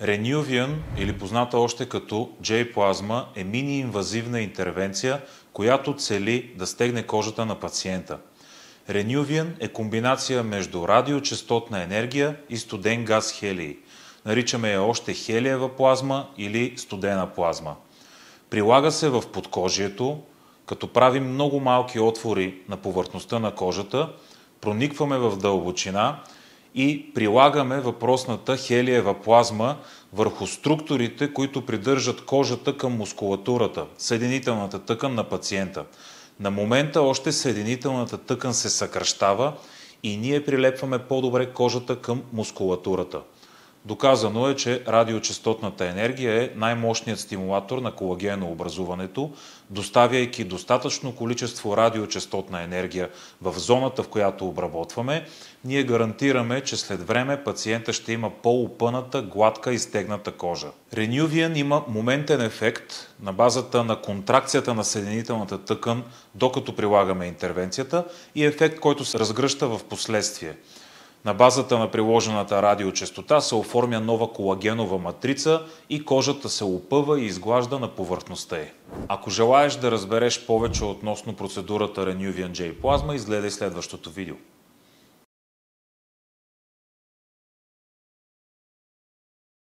Renuvian, или позната още като J-плазма, е мини-инвазивна интервенция, която цели да стегне кожата на пациента. Renuvian е комбинация между радиочестотна енергия и студен газ хелий. Наричаме я още хелиева плазма или студена плазма. Прилага се в подкожието, като правим много малки отвори на повърхността на кожата, проникваме в дълбочина и прилагаме въпросната хелиева плазма върху структурите, които придържат кожата към мускулатурата, съединителната тъкан на пациента. На момента още съединителната тъкан се съкращава и ние прилепваме по-добре кожата към мускулатурата. Доказано е, че радиочестотната енергия е най-мощният стимулатор на колагенообразуването, доставяйки достатъчно количество радиочестотна енергия в зоната, в която обработваме, ние гарантираме, че след време пациента ще има по-опъната, гладка и стегната кожа. Renuvian има моментен ефект на базата на контракцията на съединителната тъкан, докато прилагаме интервенцията, и ефект, който се разгръща в последствие. На базата на приложената радиочестота се оформя нова колагенова матрица и кожата се опъва и изглажда на повърхността й. Ако желаеш да разбереш повече относно процедурата Renuvian J-плазма, изгледай следващото видео.